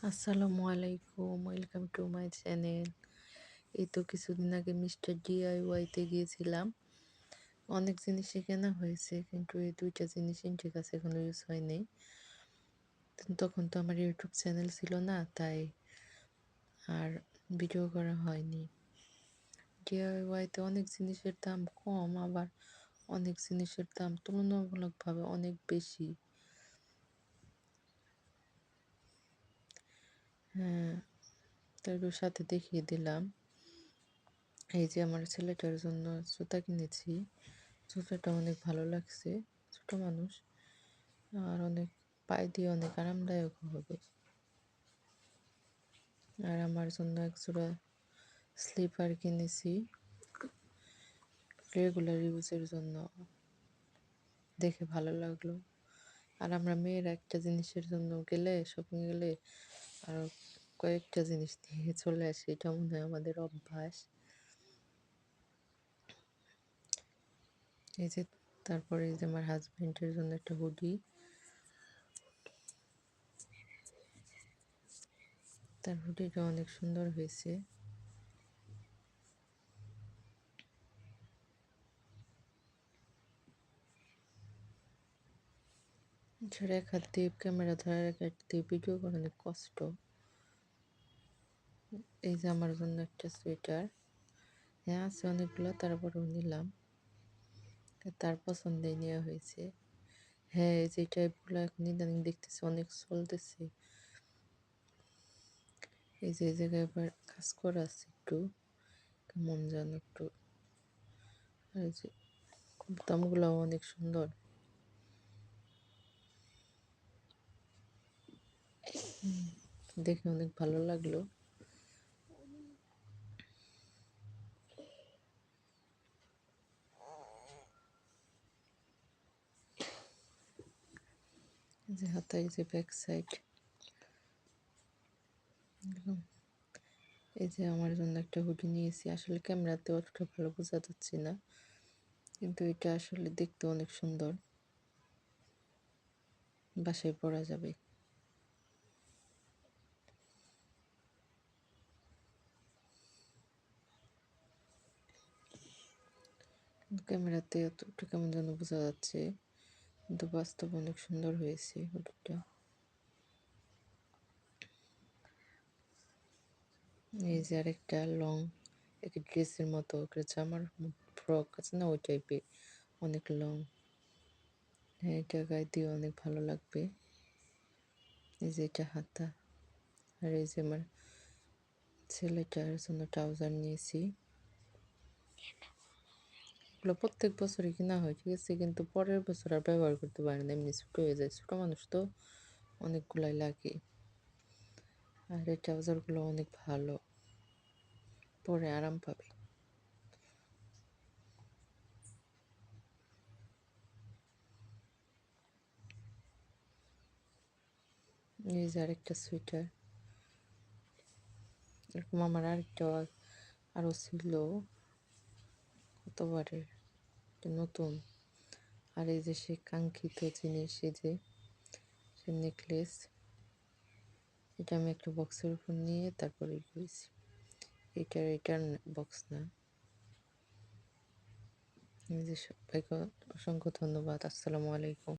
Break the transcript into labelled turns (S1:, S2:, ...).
S1: আসসালামু আলাইকুম, welcome to my channel. এই তো কিছুদিন আগে মিস্টার ডিআইওয়াইতে গিয়েছিলাম। অনেক জিনিসই কেনা হয়েছে, কিন্তু এই দুইটা জিনিস ইন্টের কাছে এখনো ইউজ হয়নি। তখন তো আমার ইউটিউব চ্যানেল ছিল না, তাই আর ভিডিও করা হয়নি। ডিআইওয়াইতে অনেক জিনিসের দাম কম, আবার অনেক জিনিসের দাম তুলনামূলকভাবে অনেক বেশি। হ্যাঁ, তার সাথে দেখিয়ে দিলাম। এই যে আমার ছেলেটার জন্য জুতা কিনেছি, জুতাটা অনেক ভালো লাগছে, ছোট মানুষ আর অনেক পায়ে দিয়ে অনেক আরামদায়ক হবে। আর আমার জন্য এক জোড়া স্লিপার কিনেছি রেগুলার ইউজের জন্য, দেখে ভালো লাগলো। আর আমরা মেয়েরা একটা জিনিসের জন্য গেলে, শপিং গেলে আর কয়েকটা জিনিস নিয়ে চলে আসি, এটা মনে হয় আমাদের অভ্যাস। এই যে তারপরে এই যে আমার হাজবেন্ডের জন্য একটা হুডি, তার হুডিটা অনেক সুন্দর হয়েছে। ছেড়ে এক হাত দিয়ে ক্যামেরা ধরার, এক হাত দিয়ে ভিডিও করা অনেক কষ্ট। এই যে আমার জন্য একটা সোয়েটার, হ্যাঁ আছে অনেকগুলো, তারপরেও নিলাম, তার পছন্দেই নেওয়া হয়েছে। হ্যাঁ, এই যে টাইপগুলো এখন ইদানিং দেখতেছি অনেক চলতেছে। এই যে এই জায়গায় আবার কাজ করা আছে একটু, কেমন যেন একটু। এই যে দামগুলোও অনেক সুন্দর। দেখে অনেক ভালো লাগলো। যে হাতা, এই যে ব্যাক সাইড, এই যে আমার জন্য একটা হুডি নিয়েছি। আসলে ক্যামেরাতে অতটা ভালো বোঝা যাচ্ছে না, কিন্তু এটা আসলে দেখতে অনেক সুন্দর, বাসায় পরা যাবে। ক্যামেরাতে অতটা কেমন যেন বোঝা যাচ্ছে, কিন্তু বাস্তব অনেক সুন্দর হয়েছে হুডিটা। এই যে আরেকটা লং, এক ড্রেসের মতো জামার ফ্রক আছে না, ওই টাইপের, অনেক লং। হ্যাঁ, এটা গায়ে দিয়ে অনেক ভালো লাগবে। এই যে এটা হাতা। আর এই যে আমার ছেলেটার জন্য ট্রাউজার নিয়েছি। এগুলো প্রত্যেক বছরই কেনা হয়, ঠিক আছে, কিন্তু পরের বছর আর ব্যবহার করতে পারে না, এমনি ছোটো হয়ে যায়। ছোটো মানুষ তো অনেকগুলাই লাগে। আর এই ট্রাউজারগুলো অনেক ভালো, পরে আরাম পাবে। এই যে আরেকটা সোয়েটার, এরকম আমার আরেকটা আরও ছিল কতবারের, নতুন। আর এই যে সে কাঙ্ক্ষিত জিনিস, এই যে সে নেকলেস, এটা আমি একটা বক্সের উপর নিয়ে তারপরে করেছি। এটা রিটার্ন বক্স না। এই যে সবাইকে অসংখ্য ধন্যবাদ। আসসালামু আলাইকুম।